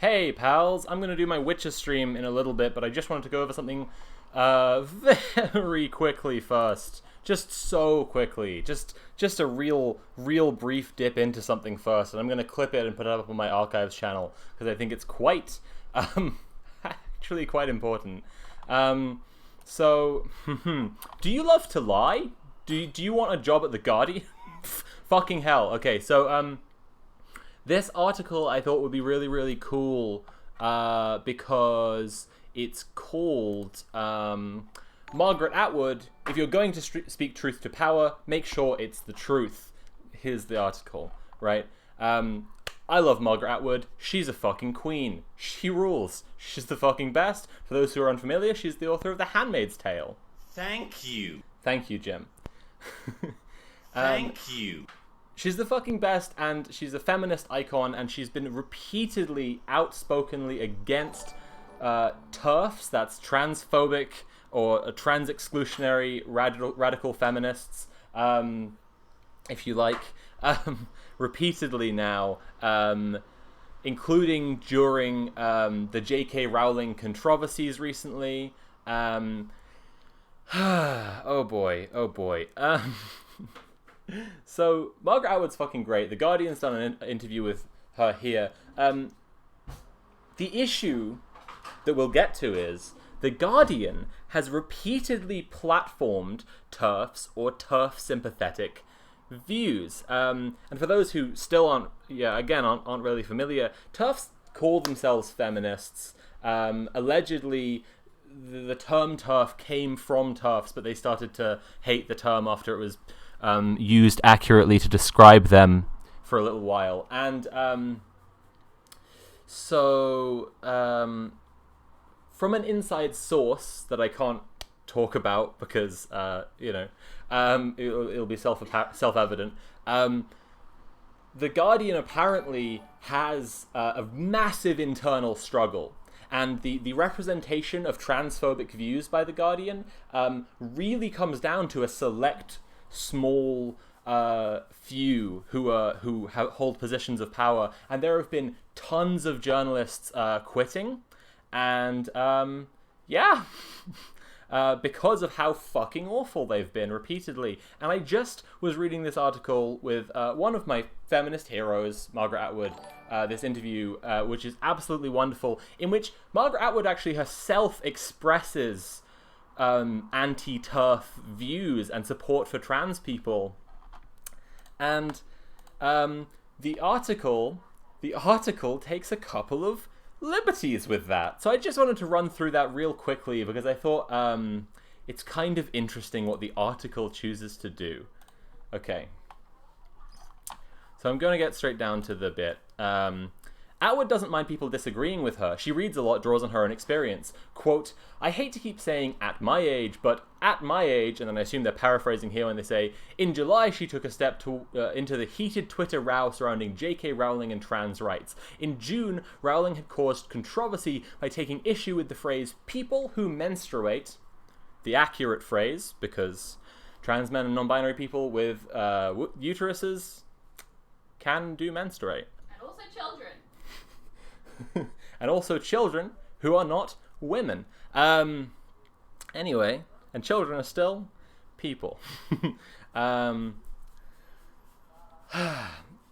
Hey pals, I'm gonna do my Witcher stream in a little bit, but I just wanted to go over something very quickly first. Just so quickly. Just a real brief dip into something first, and I'm gonna clip it and put it up on my archives channel because I think it's quite actually quite important. So do you love to lie? Do you want a job at the Guardian? Fucking hell. Okay, so this article I thought would be really cool because it's called Margaret Atwood. If you're going to speak truth to power, make sure it's the truth. Here's the article, right? I love Margaret Atwood. She's a fucking queen. She rules. She's the fucking best. For those who are unfamiliar, she's the author of The Handmaid's Tale. Thank you. Thank you, Jim. Thank you. She's the fucking best, and she's a feminist icon, and she's been repeatedly, outspokenly against TERFs, that's transphobic or trans-exclusionary radical feminists, if you like, repeatedly now, including during the J.K. Rowling controversies recently. Oh boy. So, Margaret Atwood's fucking great. The Guardian's done an interview with her here. The issue that we'll get to is The Guardian has repeatedly platformed TERFs or TERF-sympathetic views. And for those who still aren't really familiar, TERFs call themselves feminists. Allegedly, the term TERF came from TERFs, but they started to hate the term after it was used accurately to describe them for a little while. And from an inside source that I can't talk about because, it'll be self-evident, The Guardian apparently has a massive internal struggle. And the representation of transphobic views by The Guardian really comes down to a select small few who hold positions of power, and there have been tons of journalists quitting, and because of how fucking awful they've been repeatedly. And I just was reading this article with one of my feminist heroes, Margaret Atwood, this interview, which is absolutely wonderful, in which Margaret Atwood actually herself expresses anti-TERF views and support for trans people. And the article takes a couple of liberties with that. So I just wanted to run through that real quickly because I thought it's kind of interesting what the article chooses to do. Okay. So I'm going to get straight down to the bit. Atwood doesn't mind people disagreeing with her. She reads a lot, draws on her own experience. Quote, I hate to keep saying at my age, but at my age, and then I assume they're paraphrasing here when they say, in July she took a step into the heated Twitter row surrounding J.K. Rowling and trans rights. In June, Rowling had caused controversy by taking issue with the phrase, people who menstruate, the accurate phrase, because trans men and non-binary people with uteruses can do menstruate. And also children. And also children who are not women. Anyway, and children are still people.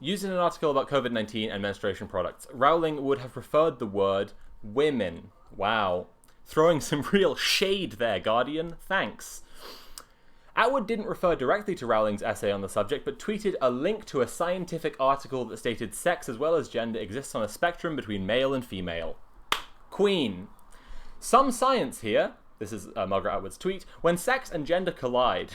Using an article about COVID-19 and menstruation products, Rowling would have preferred the word women. Wow. Throwing some real shade there, Guardian. Thanks. Atwood didn't refer directly to Rowling's essay on the subject, but tweeted a link to a scientific article that stated sex as well as gender exists on a spectrum between male and female. Queen. Some science here, this is Margaret Atwood's tweet, when sex and gender collide.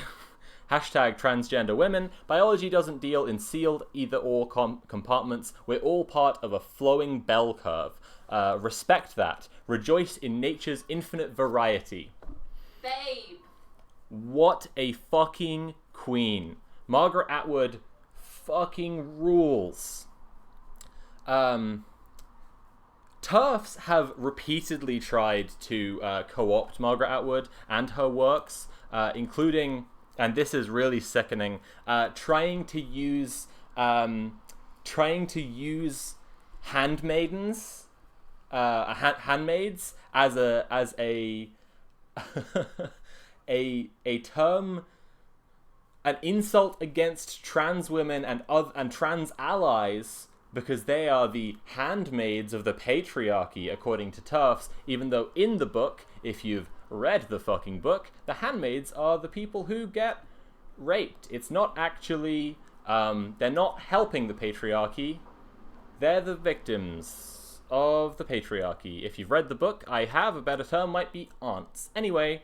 Hashtag transgender women, biology doesn't deal in sealed either-or compartments. We're all part of a flowing bell curve. Respect that. Rejoice in nature's infinite variety. Babe. What a fucking queen. Margaret Atwood fucking rules. TERFs have repeatedly tried to co-opt Margaret Atwood and her works, including, and this is really sickening, trying to use handmaidens handmaids as a a term, an insult against trans women and trans allies, because they are the handmaids of the patriarchy, according to TERFs, even though in the book, if you've read the fucking book, the handmaids are the people who get raped. It's not actually, they're not helping the patriarchy, they're the victims of the patriarchy. If you've read the book, I have, a better term might be aunts. Anyway,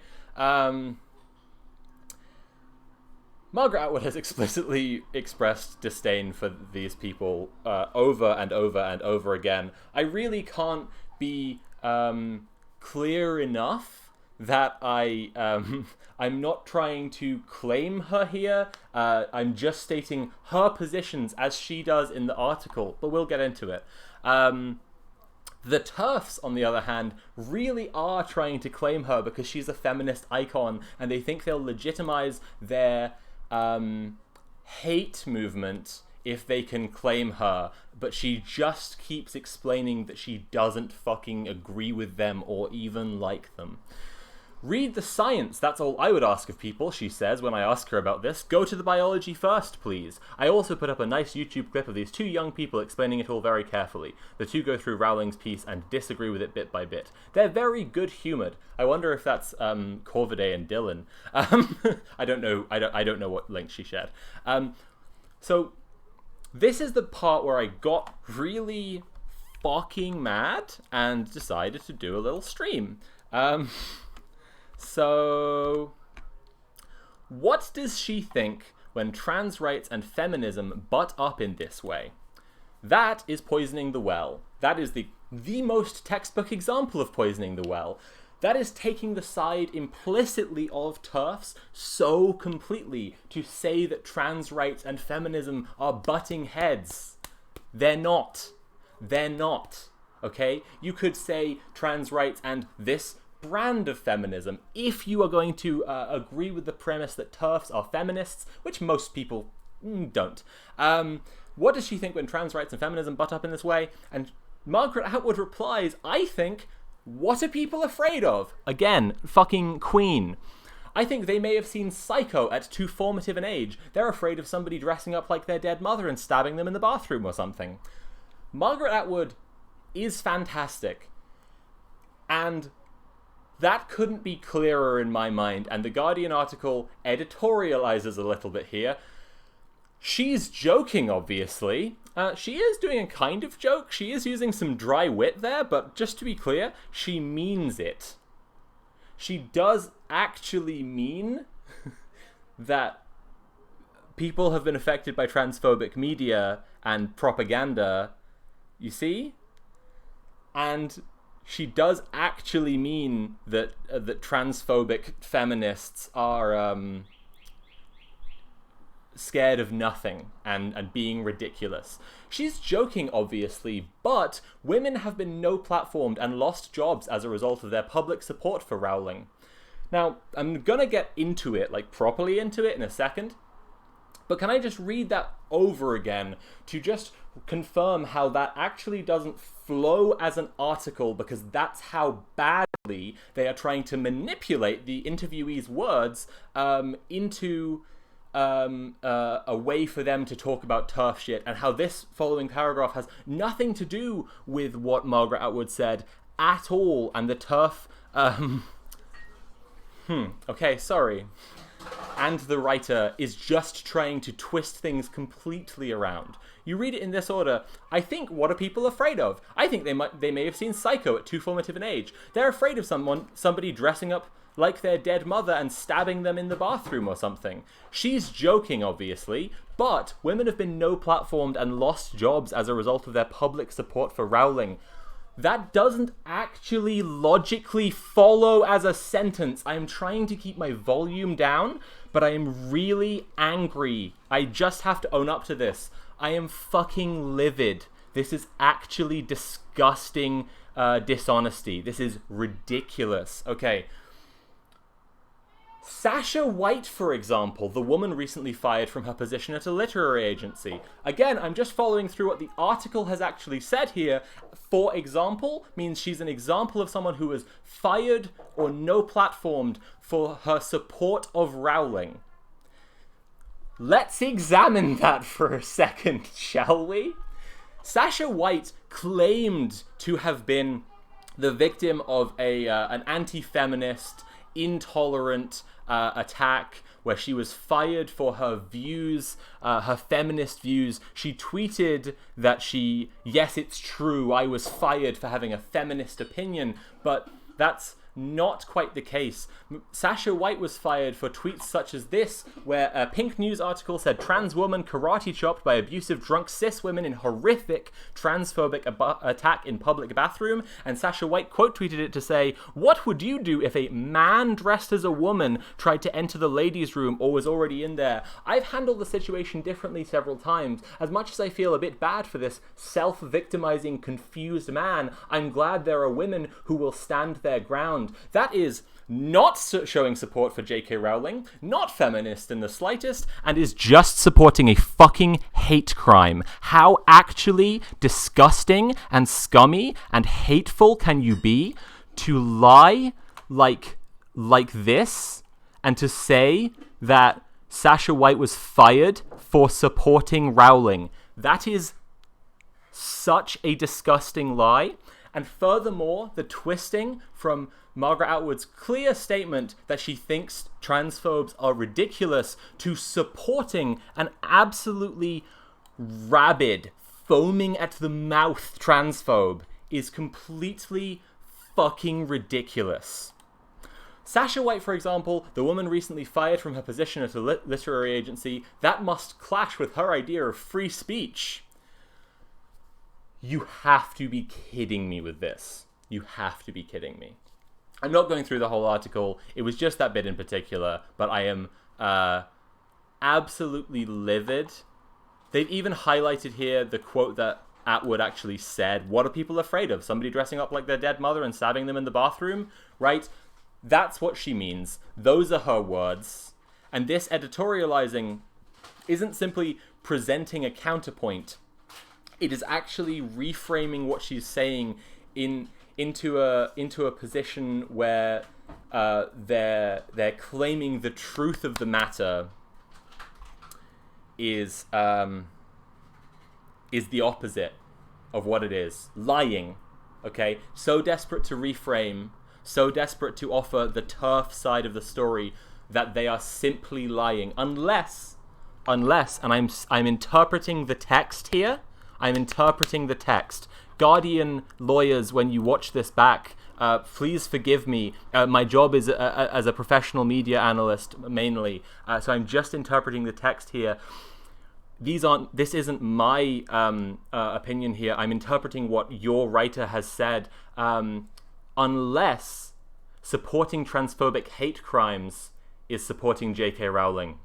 Margaret Atwood has explicitly expressed disdain for these people over and over and over again. I really can't be clear enough that I'm not trying to claim her here. I'm just stating her positions as she does in the article, but we'll get into it. The TERFs, on the other hand, really are trying to claim her because she's a feminist icon, and they think they'll legitimize their hate movement if they can claim her, but she just keeps explaining that she doesn't fucking agree with them or even like them. Read the science, that's all I would ask of people, she says when I ask her about this. Go to the biology first, please. I also put up a nice YouTube clip of these two young people explaining it all very carefully. The two go through Rowling's piece and disagree with it bit by bit. They're very good-humoured. I wonder if that's Corvidae and Dylan. I don't know. I don't know what link she shared. So this is the part where I got really fucking mad and decided to do a little stream. So, what does she think when trans rights and feminism butt up in this way? That is poisoning the well. That is the most textbook example of poisoning the well. That is taking the side implicitly of TERFs so completely to say that trans rights and feminism are butting heads. They're not. They're not. Okay? You could say trans rights and this brand of feminism if you are going to agree with the premise that TERFs are feminists, which most people don't. What does she think when trans rights and feminism butt up in this way? And Margaret Atwood replies, I think, what are people afraid of? Again, fucking queen. I think they may have seen Psycho at too formative an age. They're afraid of somebody dressing up like their dead mother and stabbing them in the bathroom or something. Margaret Atwood is fantastic. And that couldn't be clearer in my mind, and the Guardian article editorializes a little bit here. She's joking, obviously. She is doing a kind of joke. She is using some dry wit there, but just to be clear, she means it. She does actually mean that people have been affected by transphobic media and propaganda, you see? And she does actually mean that that transphobic feminists are scared of nothing and being ridiculous. She's joking, obviously, but women have been no-platformed and lost jobs as a result of their public support for Rowling. Now, I'm gonna get into it, like properly into it in a second, but can I just read that over again to just confirm how that actually doesn't flow as an article, because that's how badly they are trying to manipulate the interviewee's words into a way for them to talk about TERF shit, and how this following paragraph has nothing to do with what Margaret Atwood said at all, and the TERF... okay, sorry. And the writer is just trying to twist things completely around. You read it in this order. I think, what are people afraid of? I think they may have seen Psycho at too formative an age. They're afraid of somebody dressing up like their dead mother and stabbing them in the bathroom or something. She's joking, obviously, but women have been no-platformed and lost jobs as a result of their public support for Rowling. That doesn't actually logically follow as a sentence. I am trying to keep my volume down, but I am really angry. I just have to own up to this. I am fucking livid. This is actually disgusting dishonesty. This is ridiculous. Okay. Sasha White, for example, the woman recently fired from her position at a literary agency. Again, I'm just following through what the article has actually said here. For example, means she's an example of someone who was fired or no-platformed for her support of Rowling. Let's examine that for a second, shall we? Sasha White claimed to have been the victim of an anti-feminist, intolerant attack where she was fired for her views, her feminist views. She tweeted that yes, it's true, I was fired for having a feminist opinion, but that's not quite the case. Sasha White was fired for tweets such as this, where a Pink News article said trans woman karate chopped by abusive drunk cis women in horrific transphobic attack in public bathroom, and Sasha White quote tweeted it to say, "What would you do if a man dressed as a woman tried to enter the ladies' room or was already in there?" I've handled the situation differently several times. As much as I feel a bit bad for this self-victimizing, confused man, I'm glad there are women who will stand their ground. That is not showing support for J.K. Rowling, not feminist in the slightest, and is just supporting a fucking hate crime. How actually disgusting and scummy and hateful can you be to lie like this and to say that Sasha White was fired for supporting Rowling? That is such a disgusting lie. And furthermore, the twisting from Margaret Atwood's clear statement that she thinks transphobes are ridiculous to supporting an absolutely rabid, foaming at the mouth transphobe is completely fucking ridiculous. Sasha White, for example, the woman recently fired from her position at a literary agency, that must clash with her idea of free speech. You have to be kidding me with this. You have to be kidding me. I'm not going through the whole article. It was just that bit in particular, but I am absolutely livid. They've even highlighted here the quote that Atwood actually said. What are people afraid of? Somebody dressing up like their dead mother and stabbing them in the bathroom? Right? That's what she means. Those are her words. And this editorializing isn't simply presenting a counterpoint. It is actually reframing what she's saying into a position where they're claiming the truth of the matter is the opposite of what it is. Lying. Okay? So desperate to reframe, so desperate to offer the turf side of the story that they are simply lying. Unless, and I'm interpreting the text here. I'm interpreting the text. Guardian lawyers, when you watch this back, please forgive me. My job is as a professional media analyst, mainly. So I'm just interpreting the text here. This isn't my opinion here. I'm interpreting what your writer has said. Unless supporting transphobic hate crimes is supporting J.K. Rowling.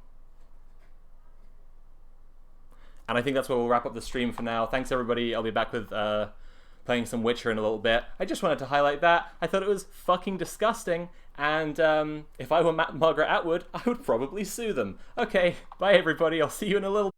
And I think that's where we'll wrap up the stream for now. Thanks, everybody. I'll be back with playing some Witcher in a little bit. I just wanted to highlight that. I thought it was fucking disgusting. And if I were Margaret Atwood, I would probably sue them. Okay, bye, everybody. I'll see you in a little